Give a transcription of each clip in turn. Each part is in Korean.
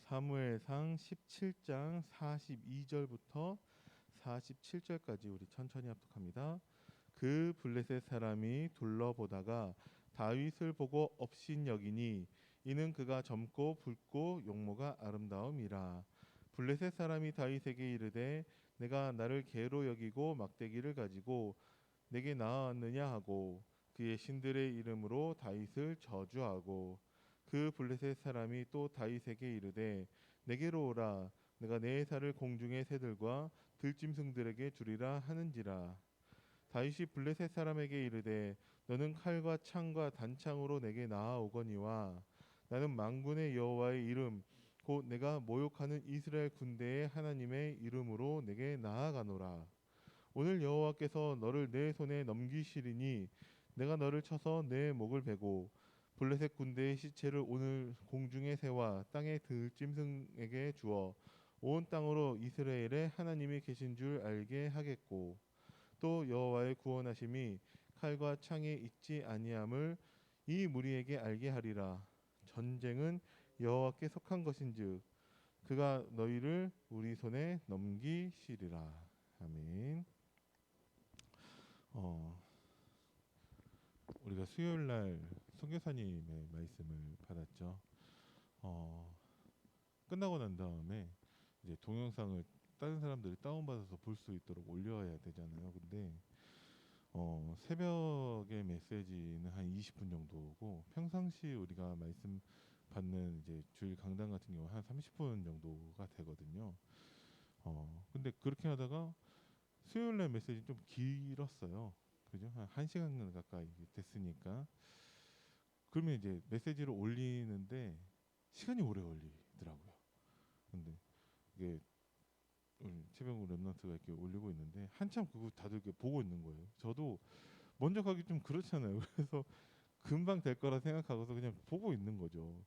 사무엘상 17장 42절부터 47절까지 우리 천천히 합독합니다. 그 블레셋 사람이 둘러보다가 다윗을 보고 업신여기니 이는 그가 젊고 붉고 용모가 아름다움이라. 블레셋 사람이 다윗에게 이르되 내가 나를 개로 여기고 막대기를 가지고 내게 나아왔느냐 하고 그의 신들의 이름으로 다윗을 저주하고 그 블레셋 사람이 또 다윗에게 이르되 내게로 오라 내가 내 살을 공중의 새들과 들짐승들에게 주리라 하는지라. 다윗이 블레셋 사람에게 이르되 너는 칼과 창과 단창으로 내게 나아오거니와 나는 만군의 여호와의 이름 곧 내가 모욕하는 이스라엘 군대의 하나님의 이름으로 내게 나아가노라. 오늘 여호와께서 너를 내 손에 넘기시리니 내가 너를 쳐서 내 목을 베고 블레셋 군대의 시체를 오늘 공중의 새와 땅의 들짐승에게 주어 온 땅으로 이스라엘의 하나님이 계신 줄 알게 하겠고 또 여호와의 구원하심이 칼과 창에 있지 아니함을 이 무리에게 알게 하리라. 전쟁은 여호와께 속한 것인즉 그가 너희를 우리 손에 넘기시리라. 아멘. 우리가 수요일 날 선교사님의 말씀을 받았죠. 끝나고 난 다음에 이제 동영상을 다른 사람들이 다운받아서 볼 수 있도록 올려야 되잖아요. 근데 새벽의 메시지는 한 20분 정도고 평상시 우리가 말씀 받는 이제 주일 강단 같은 경우 한 30분 정도가 되거든요. 근데 그렇게 하다가 수요일 날 메시지 좀 길었어요. 그죠? 한 1시간 가까이 됐으니까. 그러면 이제 메시지를 올리는데 시간이 오래 걸리더라고요. 근데 이게 최병우 랩런트가 이렇게 올리고 있는데 한참 그거 다들 이렇게 보고 있는 거예요. 저도 먼저 가기 좀 그렇잖아요. 그래서 금방 될 거라 생각하고서 그냥 보고 있는 거죠.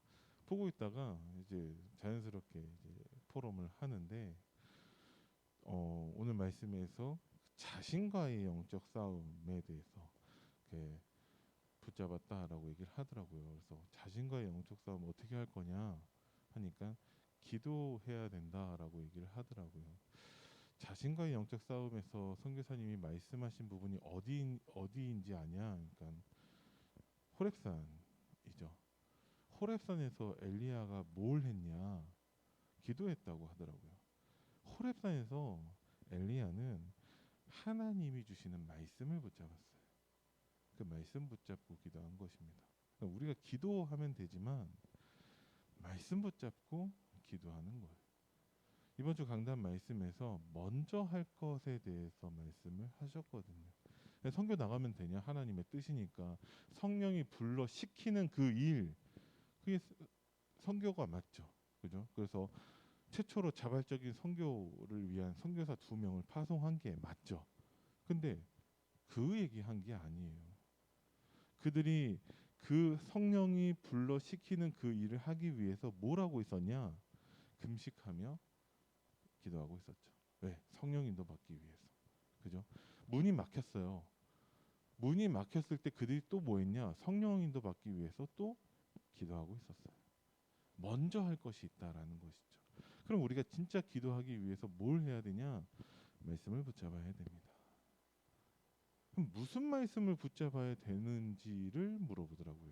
보고 있다가 이제 자연스럽게 이제 포럼을 하는데 오늘 말씀에서 자신과의 영적 싸움에 대해서 이렇게 붙잡았다라고 얘기를 하더라고요. 그래서 자신과의 영적 싸움 어떻게 할 거냐 하니까 기도해야 된다라고 얘기를 하더라고요. 자신과의 영적 싸움에서 선교사님이 말씀하신 부분이 어디인지 아냐? 그러니까 호렙산이죠. 호렙산에서 엘리야가 뭘 했냐? 기도했다고 하더라고요. 호렙산에서 엘리야는 하나님이 주시는 말씀을 붙잡았어요. 그 말씀 붙잡고 기도한 것입니다. 그러니까 우리가 기도하면 되지만 말씀 붙잡고 기도하는 거예요. 이번 주 강단 말씀에서 먼저 할 것에 대해서 말씀을 하셨거든요. 선교 나가면 되냐? 하나님의 뜻이니까 성령이 불러 시키는 그 일, 그게 선교가 맞죠. 그죠? 그래서 최초로 자발적인 선교를 위한 선교사 2명을 파송한 게 맞죠. 근데 그 얘기한 게 아니에요. 그들이 그 성령이 불러 시키는 그 일을 하기 위해서 뭘 하고 있었냐? 금식하며 기도하고 있었죠. 왜? 성령 인도 받기 위해서. 그죠? 문이 막혔어요. 문이 막혔을 때 그들이 또 뭐 했냐? 성령 인도 받기 위해서 또 기도하고 있었어요. 먼저 할 것이 있다라는 것이죠. 그럼 우리가 진짜 기도하기 위해서 뭘 해야 되냐? 말씀을 붙잡아야 됩니다. 그럼 무슨 말씀을 붙잡아야 되는지를 물어보더라고요.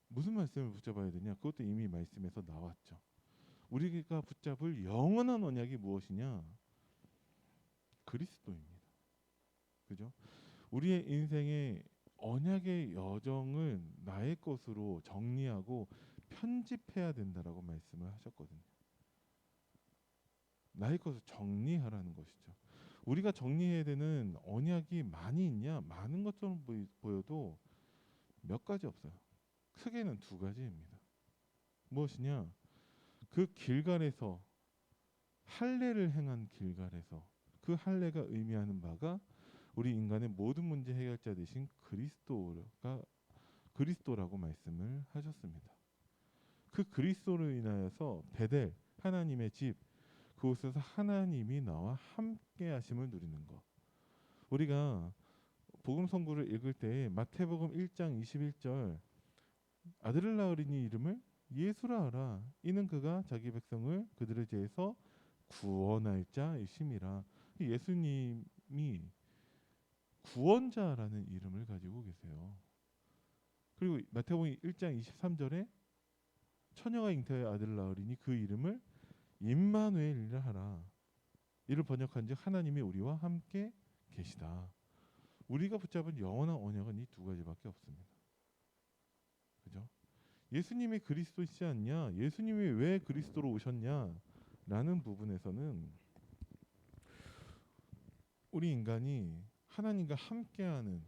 무슨 말씀을 붙잡아야 되냐? 그것도 이미 말씀에서 나왔죠. 우리가 붙잡을 영원한 언약이 무엇이냐? 그리스도입니다. 그죠? 우리의 인생의 언약의 여정을 나의 것으로 정리하고 편집해야 된다라고 말씀을 하셨거든요. 나의 것을 정리하라는 것이죠. 우리가 정리해야 되는 언약이 많이 있냐? 많은 것처럼 보여도 몇 가지 없어요. 크게는 2가지입니다. 무엇이냐? 그 길갈에서 할례를 행한 길갈에서 그 할례가 의미하는 바가 우리 인간의 모든 문제 해결자 되신 그리스도라고 말씀을 하셨습니다. 그 그리스도로 인하여서 베델 하나님의 집 그곳에서 하나님이 나와 함께 하심을 누리는 것. 우리가 복음 선고를 읽을 때 마태복음 1장 21절 아들을 낳으리니 이름을 예수라 하라. 이는 그가 자기 백성을 그들의 죄에서 구원할 자이심이라. 예수님이 구원자라는 이름을 가지고 계세요. 그리고 마태복음 1장 23절에 처녀가 잉태하여 아들을 낳으리니 그 이름을 임마누엘이라 하라. 이를 번역한즉 하나님이 우리와 함께 계시다. 우리가 붙잡은 영원한 언약은 이 두 가지밖에 없습니다. 그죠? 예수님이 그리스도이지 않냐? 예수님이 왜 그리스도로 오셨냐? 라는 부분에서는 우리 인간이 하나님과 함께하는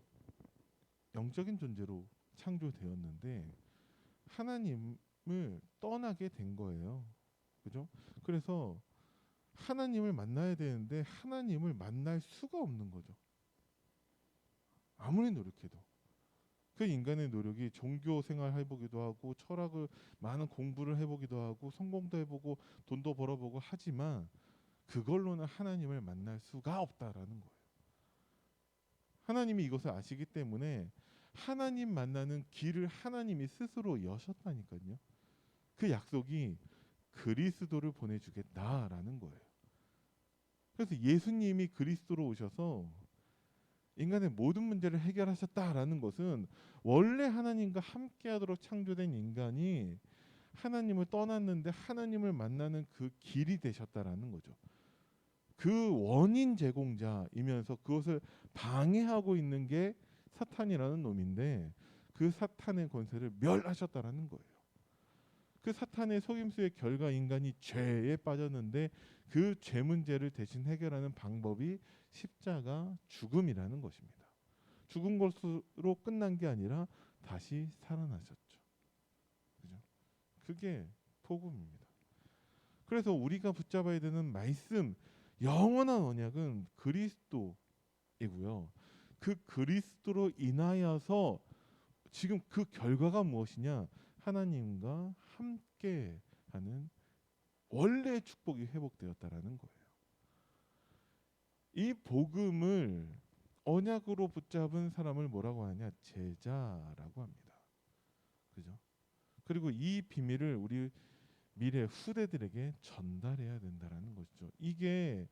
영적인 존재로 창조되었는데 하나님을 떠나게 된 거예요. 그죠? 그래서 하나님을 만나야 되는데 하나님을 만날 수가 없는 거죠. 아무리 노력해도. 그 인간의 노력이 종교 생활 해보기도 하고 철학을 많은 공부를 해보기도 하고 성공도 해보고 돈도 벌어보고 하지만 그걸로는 하나님을 만날 수가 없다라는 거예요. 하나님이 이것을 아시기 때문에 하나님 만나는 길을 하나님이 스스로 여셨다니까요. 그 약속이 그리스도를 보내주겠다라는 거예요. 그래서 예수님이 그리스도로 오셔서 인간의 모든 문제를 해결하셨다라는 것은 원래 하나님과 함께하도록 창조된 인간이 하나님을 떠났는데 하나님을 만나는 그 길이 되셨다라는 거죠. 그 원인 제공자이면서 그것을 방해하고 있는 게 사탄이라는 놈인데 그 사탄의 권세를 멸하셨다라는 거예요. 그 사탄의 속임수의 결과 인간이 죄에 빠졌는데 그 죄 문제를 대신 해결하는 방법이 십자가 죽음이라는 것입니다. 죽은 것으로 끝난 게 아니라 다시 살아나셨죠. 그죠? 그게 복음입니다. 그래서 우리가 붙잡아야 되는 말씀, 영원한 언약은 그리스도이고요. 그 그리스도로 인하여서 지금 그 결과가 무엇이냐? 하나님과 함께하는 원래의 축복이 회복되었다라는 거예요. 이 복음을 언약으로 붙잡은 사람을 뭐라고 하냐? 제자라고 합니다. 그죠? 그리고 이 비밀을 우리 미래 후대들에게 전달해야 된다라는 것이죠. 이게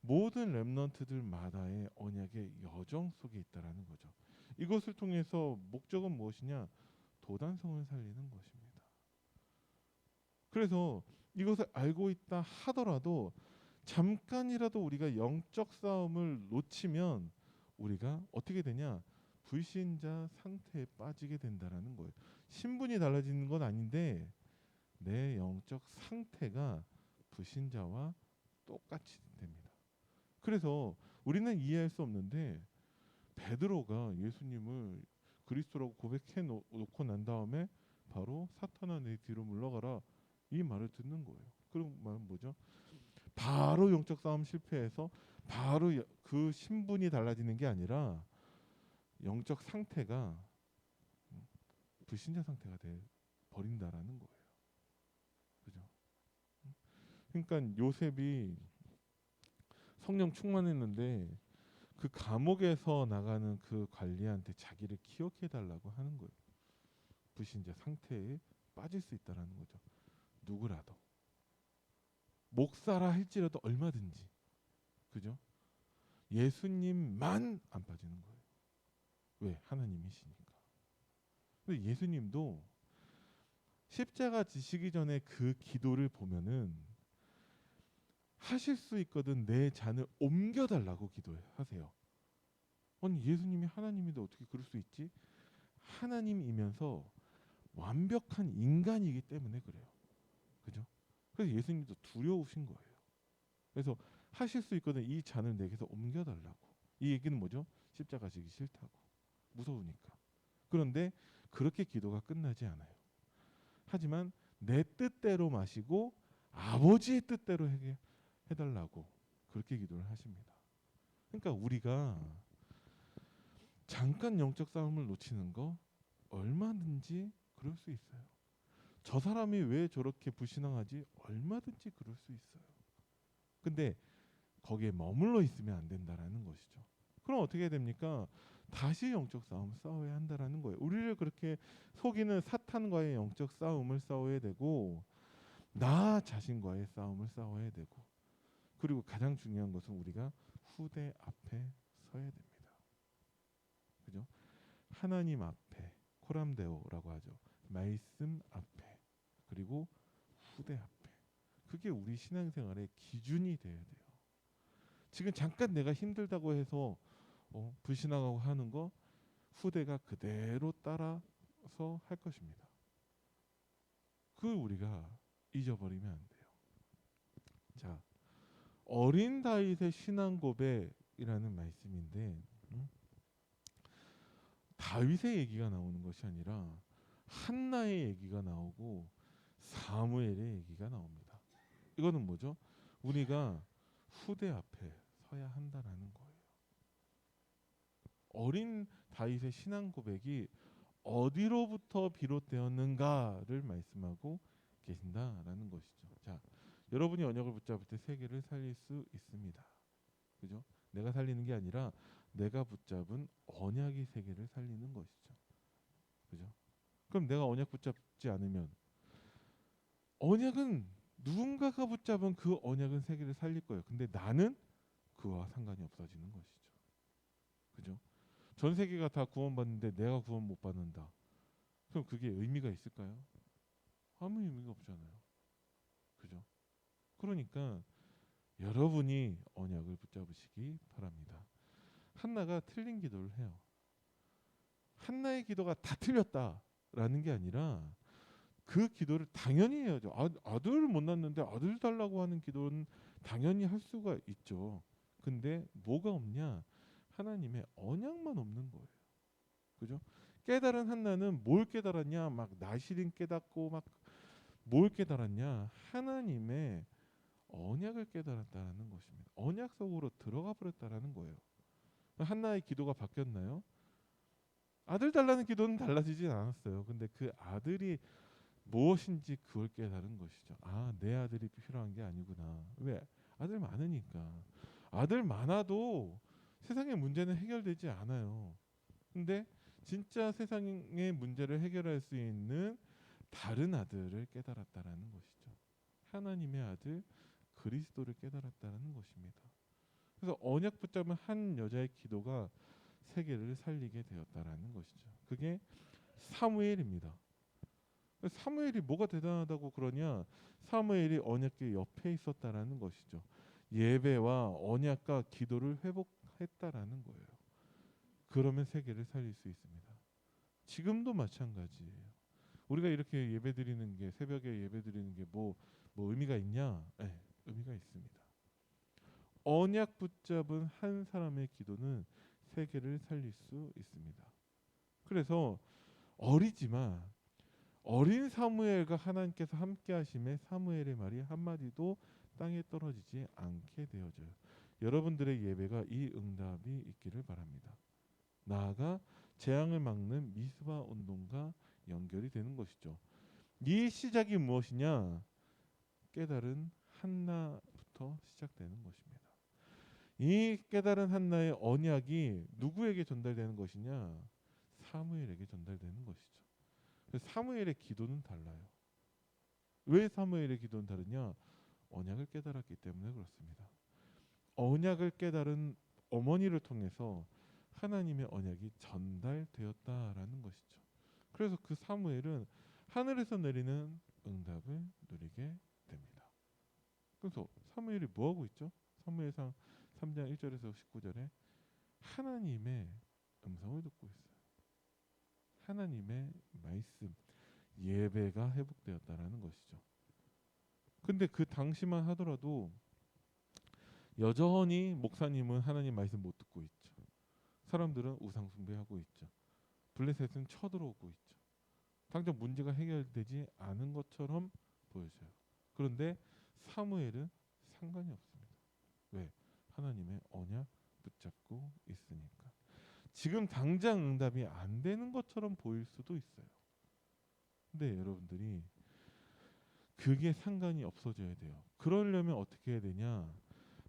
모든 렘넌트들마다의 언약의 여정 속에 있다라는 거죠. 이것을 통해서 목적은 무엇이냐? 도단성을 살리는 것입니다. 그래서 이것을 알고 있다 하더라도 잠깐이라도 우리가 영적 싸움을 놓치면 우리가 어떻게 되냐? 불신자 상태에 빠지게 된다라는 거예요. 신분이 달라지는 건 아닌데 내 영적 상태가 불신자와 똑같이 됩니다. 그래서 우리는 이해할 수 없는데 베드로가 예수님을 그리스도라고 고백해 놓고 난 다음에 바로 사탄아 내 뒤로 물러가라 이 말을 듣는 거예요. 그런 말은 뭐죠? 바로 영적 싸움 실패해서 바로 그 신분이 달라지는 게 아니라 영적 상태가 불신자 상태가 돼 버린다라는 거예요. 그죠? 그러니까 요셉이 성령 충만했는데 그 감옥에서 나가는 그 관리한테 자기를 기억해 달라고 하는 거예요. 불신자 상태에 빠질 수 있다라는 거죠. 누구라도 목사라 할지라도 얼마든지. 그죠? 예수님만 안 빠지는 거예요. 왜? 하나님이시니까. 근데 예수님도 십자가 지시기 전에 그 기도를 보면은 하실 수 있거든 내 잔을 옮겨달라고 기도하세요. 아니 예수님이 하나님인데 어떻게 그럴 수 있지? 하나님이면서 완벽한 인간이기 때문에 그래요. 그죠? 그래서 예수님도 두려우신 거예요. 그래서 하실 수 있거든 이 잔을 내게서 옮겨달라고. 이 얘기는 뭐죠? 십자가 지기 싫다고. 무서우니까. 그런데 그렇게 기도가 끝나지 않아요. 하지만 내 뜻대로 마시고 아버지의 뜻대로 해달라고 그렇게 기도를 하십니다. 그러니까 우리가 잠깐 영적 싸움을 놓치는 거 얼마든지 그럴 수 있어요. 저 사람이 왜 저렇게 불신앙하지? 얼마든지 그럴 수 있어요. 근데 거기에 머물러 있으면 안 된다라는 것이죠. 그럼 어떻게 해야 됩니까? 다시 영적 싸움 싸워야 한다라는 거예요. 우리를 그렇게 속이는 사탄과의 영적 싸움을 싸워야 되고 나 자신과의 싸움을 싸워야 되고 그리고 가장 중요한 것은 우리가 후대 앞에 서야 됩니다. 그죠? 하나님 앞에 코람데오라고 하죠. 말씀 앞에 그리고 후대 앞에 그게 우리 신앙생활의 기준이 돼야 돼요. 지금 잠깐 내가 힘들다고 해서 불신앙하고 하는 거 후대가 그대로 따라서 할 것입니다. 그걸 우리가 잊어버리면 안 돼요. 자, 어린 다윗의 신앙 고백이라는 말씀인데 다윗의 얘기가 나오는 것이 아니라 한나의 얘기가 나오고 사무엘의 얘기가 나옵니다. 이거는 뭐죠? 우리가 후대 앞에 서야 한다라는 거예요. 어린 다윗의 신앙 고백이 어디로부터 비롯되었는가를 말씀하고 계신다라는 것이죠. 자, 여러분이 언약을 붙잡을 때 세계를 살릴 수 있습니다. 그죠? 내가 살리는 게 아니라 내가 붙잡은 언약이 세계를 살리는 것이죠. 그죠? 그럼 내가 언약 붙잡지 않으면 언약은 누군가가 붙잡은 그 언약은 세계를 살릴 거예요. 근데 나는 그와 상관이 없어지는 것이죠. 그죠? 전 세계가 다 구원받는데 내가 구원 못 받는다. 그럼 그게 의미가 있을까요? 아무 의미가 없잖아요. 그죠? 그러니까 여러분이 언약을 붙잡으시기 바랍니다. 한나가 틀린 기도를 해요. 한나의 기도가 다 틀렸다라는 게 아니라 그 기도를 당연히 해야죠. 아들 못 낳는데 아들 달라고 하는 기도는 당연히 할 수가 있죠. 근데 뭐가 없냐? 하나님의 언약만 없는 거예요. 그죠? 깨달은 한나는 뭘 깨달았냐? 막 나시린 깨닫고 막 뭘 깨달았냐? 하나님의 언약을 깨달았다는 것입니다. 언약 속으로 들어가 버렸다라는 거예요. 한나의 기도가 바뀌었나요? 아들 달라는 기도는 달라지진 않았어요. 근데 그 아들이 무엇인지 그걸 깨달은 것이죠. 아, 내 아들이 필요한 게 아니구나. 왜? 아들 많으니까. 아들 많아도 세상의 문제는 해결되지 않아요. 근데 진짜 세상의 문제를 해결할 수 있는 다른 아들을 깨달았다라는 것이죠. 하나님의 아들 그리스도를 깨달았다는 것입니다. 그래서 언약 붙잡은 한 여자의 기도가 세계를 살리게 되었다라는 것이죠. 그게 사무엘입니다. 사무엘이 뭐가 대단하다고 그러냐? 사무엘이 언약궤 옆에 있었다라는 것이죠. 예배와 언약과 기도를 회복했다라는 거예요. 그러면 세계를 살릴 수 있습니다. 지금도 마찬가지예요. 우리가 이렇게 예배드리는 게 새벽에 예배드리는 게 뭐 의미가 있냐? 네, 의미가 있습니다. 언약 붙잡은 한 사람의 기도는 세계를 살릴 수 있습니다. 그래서 어리지만 어린 사무엘과 하나님께서 함께 하심에 사무엘의 말이 한마디도 땅에 떨어지지 않게 되어져요. 여러분들의 예배가 이 응답이 있기를 바랍니다. 나아가 재앙을 막는 미스바 운동과 연결이 되는 것이죠. 이 시작이 무엇이냐? 깨달은 한나부터 시작되는 것입니다. 이 깨달은 한나의 언약이 누구에게 전달되는 것이냐? 사무엘에게 전달되는 것이죠. 사무엘의 기도는 달라요. 왜 사무엘의 기도는 다르냐? 언약을 깨달았기 때문에 그렇습니다. 언약을 깨달은 어머니를 통해서 하나님의 언약이 전달되었다라는 것이죠. 그래서 그 사무엘은 하늘에서 내리는 응답을 누리게 됩니다. 그래서 사무엘이 뭐 하고 있죠? 사무엘상 3장 1절에서 19절에 하나님의 음성을 듣고 있어요. 하나님의 말씀, 예배가 회복되었다라는 것이죠. 근데 그 당시만 하더라도 여전히 목사님은 하나님 말씀 못 듣고 있죠. 사람들은 우상 숭배하고 있죠. 블레셋은 쳐들어오고 있죠. 당장 문제가 해결되지 않은 것처럼 보여져요. 그런데 사무엘은 상관이 없습니다. 왜? 하나님의 언약 붙잡고 있으니까. 지금 당장 응답이 안 되는 것처럼 보일 수도 있어요. 근데 여러분들이 그게 상관이 없어져야 돼요. 그러려면 어떻게 해야 되냐?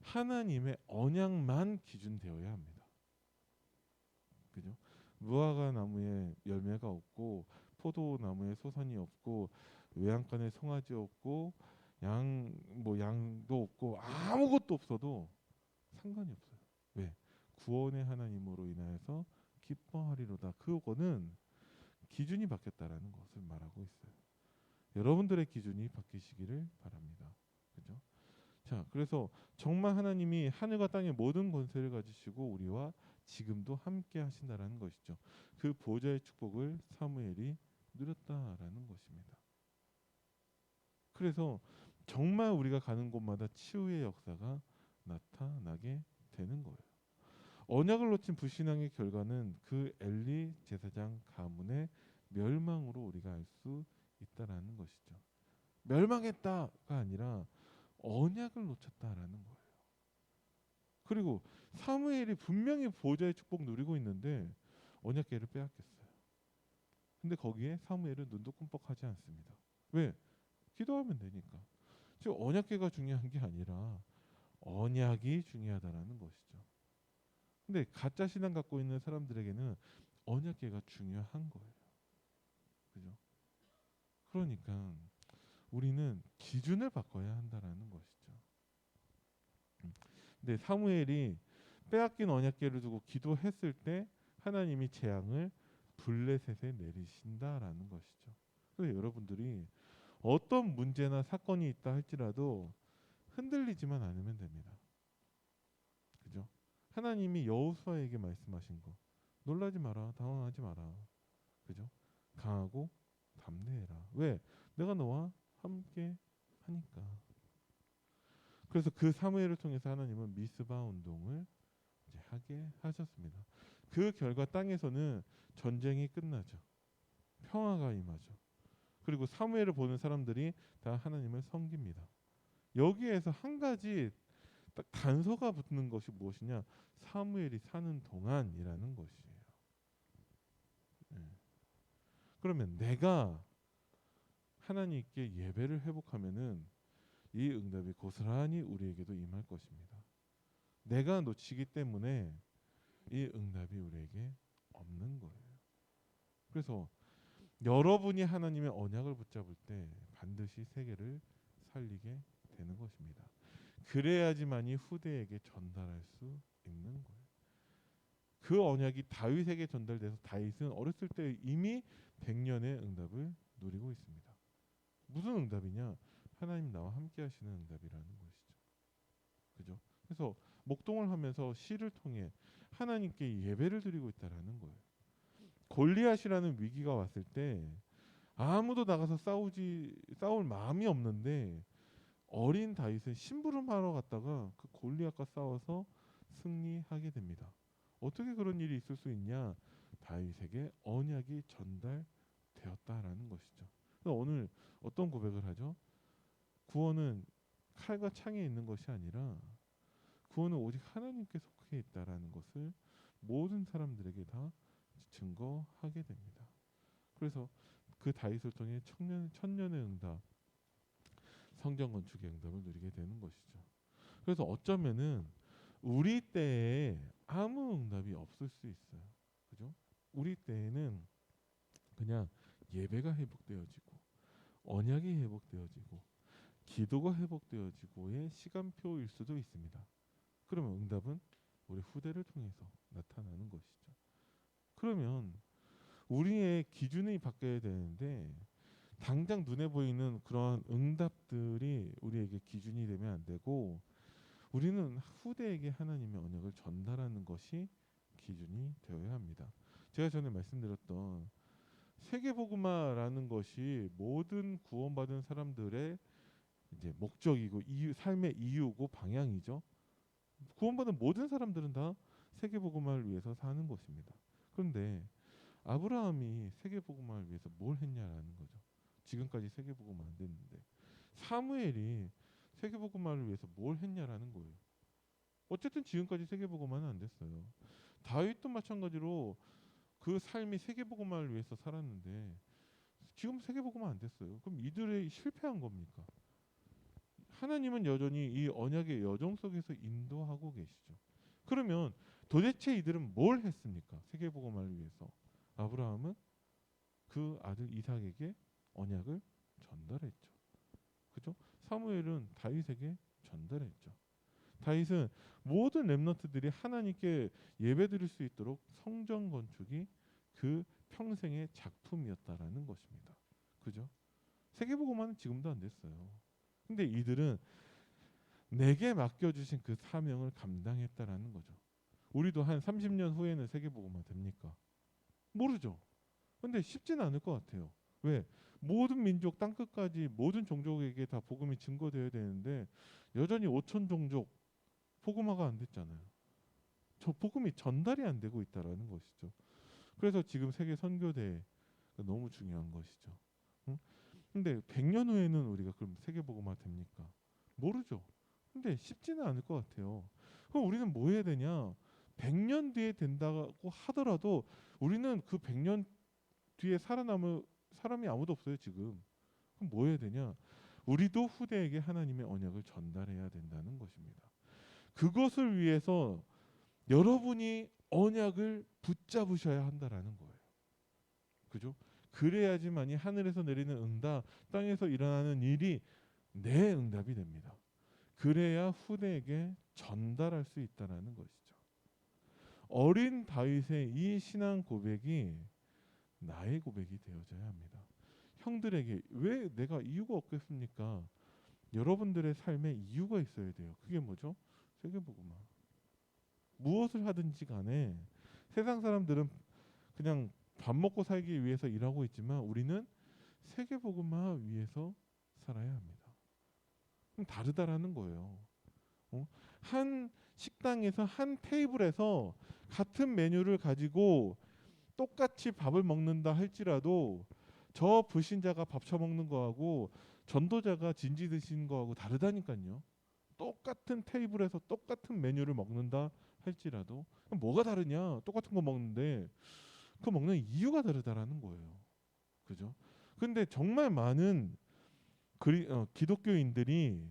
하나님의 언약만 기준 되어야 합니다. 그죠? 무화과 나무에 열매가 없고 포도나무에 소선이 없고 외양간에 송아지 없고 양도 없고 아무것도 없어도 상관이 없어요. 왜? 구원의 하나님으로 인하여서 기뻐하리로다. 그거는 기준이 바뀌었다라는 것을 말하고 있어요. 여러분들의 기준이 바뀌시기를 바랍니다. 그죠? 자, 그래서 정말 하나님이 하늘과 땅의 모든 권세를 가지시고 우리와 지금도 함께 하신다라는 것이죠. 그 보좌의 축복을 사무엘이 누렸다라는 것입니다. 그래서 정말 우리가 가는 곳마다 치유의 역사가 나타나게 되는 거예요. 언약을 놓친 불신앙의 결과는 그 엘리 제사장 가문의 멸망으로 우리가 알 수 있다라는 것이죠. 멸망했다가 아니라 언약을 놓쳤다라는 거예요. 그리고 사무엘이 분명히 보좌의 축복 누리고 있는데 언약궤를 빼앗겼어요. 근데 거기에 사무엘은 눈도 끔뻑하지 않습니다. 왜? 기도하면 되니까. 즉 언약궤가 중요한 게 아니라 언약이 중요하다라는 것이죠. 근데 가짜 신앙 갖고 있는 사람들에게는 언약궤가 중요한 거예요. 그죠? 그러니까 우리는 기준을 바꿔야 한다라는 것이죠. 근데 사무엘이 빼앗긴 언약궤를 두고 기도했을 때 하나님이 재앙을 블레셋에 내리신다라는 것이죠. 그래서 여러분들이 어떤 문제나 사건이 있다 할지라도 흔들리지만 않으면 됩니다. 그죠? 하나님이 여호수아에게 말씀하신 거 놀라지 마라, 당황하지 마라. 그죠? 강하고 담대해라. 왜? 내가 너와 함께 하니까. 그래서 그 사무엘을 통해서 하나님은 미스바 운동을 이제 하게 하셨습니다. 그 결과 땅에서는 전쟁이 끝나죠. 평화가 임하죠. 그리고 사무엘을 보는 사람들이 다 하나님을 섬깁니다. 여기에서 한 가지 딱 단서가 붙는 것이 무엇이냐? 사무엘이 사는 동안이라는 것이에요. 예. 그러면 내가 하나님께 예배를 회복하면은 이 응답이 고스란히 우리에게도 임할 것입니다. 내가 놓치기 때문에 이 응답이 우리에게 없는 거예요. 그래서 여러분이 하나님의 언약을 붙잡을 때 반드시 세계를 살리게 되는 것입니다. 그래야지만이 후대에게 전달할 수 있는 거예요. 그 언약이 다윗에게 전달돼서 다윗은 어렸을 때 이미 100년의 응답을 누리고 있습니다. 무슨 응답이냐? 하나님 나와 함께 하시는 응답이라는 것이죠. 그죠? 그래서 목동을 하면서 시를 통해 하나님께 예배를 드리고 있다라는 거예요. 골리앗이라는 위기가 왔을 때 아무도 나가서 싸울 마음이 없는데 어린 다윗은 심부름하러 갔다가 그 골리앗과 싸워서 승리하게 됩니다. 어떻게 그런 일이 있을 수 있냐? 다윗에게 언약이 전달되었다라는 것이죠. 그래서 오늘 어떤 고백을 하죠? 구원은 칼과 창에 있는 것이 아니라 구원은 오직 하나님께 속해 있다라는 것을 모든 사람들에게 다 증거하게 됩니다. 그래서 그 다윗을 통해 천년의 응답, 성전 건축의 응답을 누리게 되는 것이죠. 그래서 어쩌면은 우리 때에 아무 응답이 없을 수 있어요. 그죠? 우리 때에는 그냥 예배가 회복되어지고 언약이 회복되어지고 기도가 회복되어지고의 시간표일 수도 있습니다. 그러면 응답은 우리 후대를 통해서 나타나는 것이죠. 그러면 우리의 기준이 바뀌어야 되는데 당장 눈에 보이는 그런 응답들이 우리에게 기준이 되면 안 되고 우리는 후대에게 하나님의 언약을 전달하는 것이 기준이 되어야 합니다. 제가 전에 말씀드렸던 세계복음화라는 것이 모든 구원받은 사람들의 이제 목적이고 삶의 이유고 방향이죠. 구원받은 모든 사람들은 다 세계복음화를 위해서 사는 것입니다. 그런데 아브라함이 세계복음화를 위해서 뭘 했냐라는 거죠. 지금까지 세계복음화 안 됐는데 사무엘이 세계복음화를 위해서 뭘 했냐라는 거예요. 어쨌든 지금까지 세계복음화는 안 됐어요. 다윗도 마찬가지로 그 삶이 세계복음화를 위해서 살았는데 지금 세계복음화 안 됐어요. 그럼 이들이 실패한 겁니까? 하나님은 여전히 이 언약의 여정 속에서 인도하고 계시죠. 그러면 도대체 이들은 뭘 했습니까? 세계복음화를 위해서. 아브라함은 그 아들 이삭에게 언약을 전달했죠. 그죠? 사무엘은 다윗에게 전달했죠. 다윗은 모든 렘넌트들이 하나님께 예배드릴 수 있도록 성전 건축이 그 평생의 작품이었다라는 것입니다. 그죠? 세계복음화는 지금도 안 됐어요. 근데 이들은 내게 맡겨주신 그 사명을 감당했다라는 거죠. 우리도 한 30년 후에는 세계복음화 됩니까? 모르죠. 근데 쉽지는 않을 것 같아요. 왜? 모든 민족 땅끝까지 모든 종족에게 다 복음이 증거되어야 되는데 여전히 5천 종족 복음화가 안 됐잖아요. 저 복음이 전달이 안 되고 있다라는 것이죠. 그래서 지금 세계 선교대가 너무 중요한 것이죠. 응? 근데 100년 후에는 우리가 그럼 세계 복음화 됩니까? 모르죠. 근데 쉽지는 않을 것 같아요. 그럼 우리는 뭐 해야 되냐? 100년 뒤에 된다고 하더라도 우리는 그 100년 뒤에 살아남을 사람이 아무도 없어요, 지금. 그럼 뭐 해야 되냐? 우리도 후대에게 하나님의 언약을 전달해야 된다는 것입니다. 그것을 위해서 여러분이 언약을 붙잡으셔야 한다라는 거예요. 그죠? 그래야지만이 하늘에서 내리는 응답, 땅에서 일어나는 일이 내 응답이 됩니다. 그래야 후대에게 전달할 수 있다라는 것이죠. 어린 다윗의 이 신앙 고백이 나의 고백이 되어져야 합니다. 형들에게 왜 내가 이유가 없겠습니까? 여러분들의 삶에 이유가 있어야 돼요. 그게 뭐죠? 세계복음화. 무엇을 하든지 간에 세상 사람들은 그냥 밥 먹고 살기 위해서 일하고 있지만 우리는 세계복음화 위해서 살아야 합니다. 그럼 다르다라는 거예요. 한 식당에서 한 테이블에서 같은 메뉴를 가지고 똑같이 밥을 먹는다 할지라도 저 불신자가 밥 처먹는 거하고 전도자가 진지 드시는 거하고 다르다니까요. 똑같은 테이블에서 똑같은 메뉴를 먹는다 할지라도 뭐가 다르냐? 똑같은 거 먹는데 그 먹는 이유가 다르다라는 거예요. 그죠? 근데 정말 많은 기독교인들이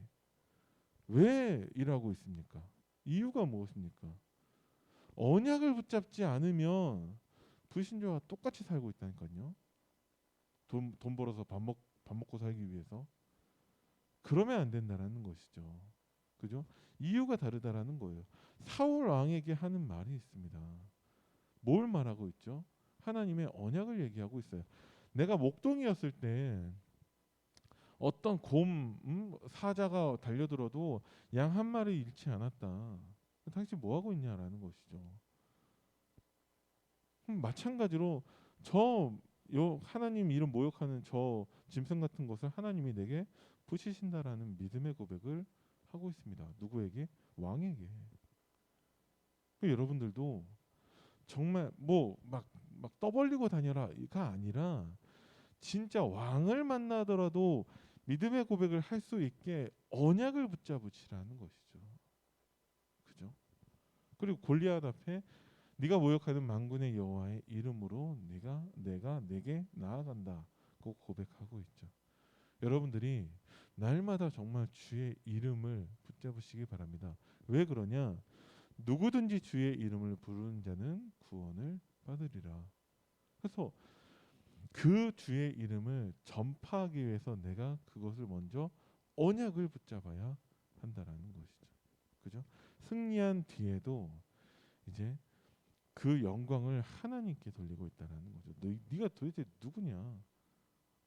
왜 일하고 있습니까? 이유가 무엇입니까? 언약을 붙잡지 않으면 불신자와 똑같이 살고 있다니까요. 돈 벌어서 밥 먹고 살기 위해서. 그러면 안 된다라는 것이죠. 그죠? 이유가 다르다라는 거예요. 사울 왕에게 하는 말이 있습니다. 뭘 말하고 있죠? 하나님의 언약을 얘기하고 있어요. 내가 목동이었을 때 어떤 사자가 달려들어도 양 한 마리 잃지 않았다. 당신 뭐 하고 있냐라는 것이죠. 마찬가지로 하나님 이름 모욕하는 저 짐승 같은 것을 하나님이 내게 부시신다라는 믿음의 고백을 하고 있습니다. 누구에게? 왕에게. 여러분들도 정말 막 떠벌리고 다녀라가 아니라 진짜 왕을 만나더라도 믿음의 고백을 할 수 있게 언약을 붙잡으시라는 것이죠. 그죠? 그리고 골리앗 앞에 네가 모욕하는 만군의 여호와의 이름으로 내가 내게 나아간다고 고백하고 있죠. 여러분들이 날마다 정말 주의 이름을 붙잡으시기 바랍니다. 왜 그러냐? 누구든지 주의 이름을 부르는 자는 구원을 받으리라. 그래서 그 주의 이름을 전파하기 위해서 내가 그것을 먼저 언약을 붙잡아야 한다라는 것이죠. 그죠? 승리한 뒤에도 이제 그 영광을 하나님께 돌리고 있다라는 거죠. 네가 도대체 누구냐?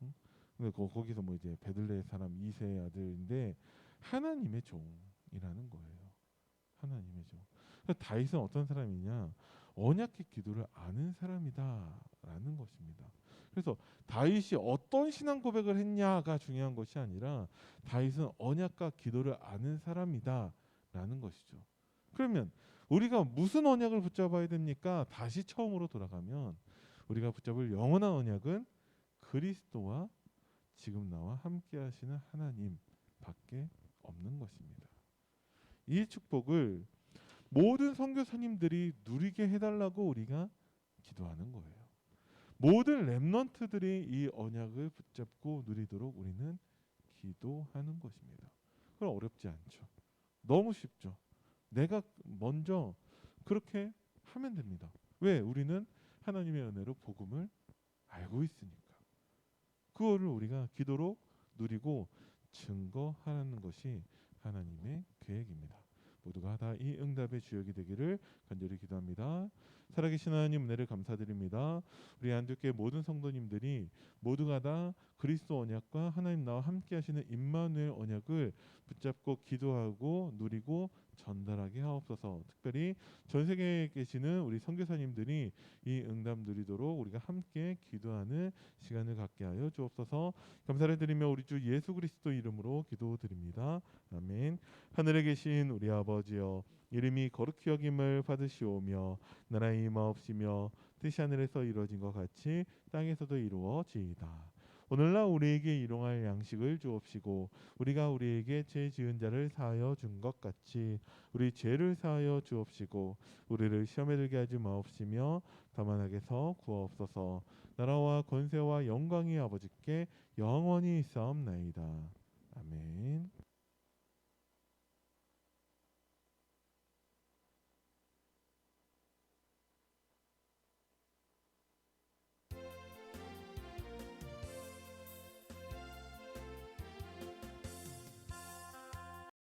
응? 근데 거기서 뭐 이제 베들레 사람 이세의 아들인데 하나님의 종이라는 거예요. 하나님의 종. 다윗은 어떤 사람이냐? 언약의 기도를 아는 사람이다라는 것입니다. 그래서 다윗이 어떤 신앙 고백을 했냐가 중요한 것이 아니라 다윗은 언약과 기도를 아는 사람이다라는 것이죠. 그러면 우리가 무슨 언약을 붙잡아야 됩니까? 다시 처음으로 돌아가면 우리가 붙잡을 영원한 언약은 그리스도와 지금 나와 함께 하시는 하나님 밖에 없는 것입니다. 이 축복을 모든 선교사님들이 누리게 해달라고 우리가 기도하는 거예요. 모든 렘넌트들이 이 언약을 붙잡고 누리도록 우리는 기도하는 것입니다. 그건 어렵지 않죠. 너무 쉽죠. 내가 먼저 그렇게 하면 됩니다. 왜? 우리는 하나님의 은혜로 복음을 알고 있으니까. 그거를 우리가 기도로 누리고 증거하는 것이 하나님의 계획입니다. 모두가 다 이 응답의 주역이 되기를 간절히 기도합니다. 살아계신 하나님 은혜를 감사드립니다. 우리 안주교회 모든 성도님들이 모두가 다 그리스도 언약과 하나님 나와 함께 하시는 임마누엘 언약을 붙잡고 기도하고 누리고 전달하게 하옵소서. 특별히 전 세계에 계시는 우리 선교사님들이 이 응답 누리도록 우리가 함께 기도하는 시간을 갖게 하여 주옵소서. 감사를 드리며 우리 주 예수 그리스도 이름으로 기도드립니다. 아멘. 하늘에 계신 우리 아버지여, 이름이 거룩히 여김을 받으시오며 나라의 임하옵시며 뜻이 하늘에서 이루어진 것 같이 땅에서도 이루어지이다. 오늘날 우리에게 일용할 양식을 주옵시고 우리가 우리에게 죄 지은 자를 사하여 준 것 같이 우리 죄를 사하여 주옵시고 우리를 시험에 들게 하지 마옵시며 다만 악에서 구하옵소서. 나라와 권세와 영광이 아버지께 영원히 있사옵나이다. 아멘.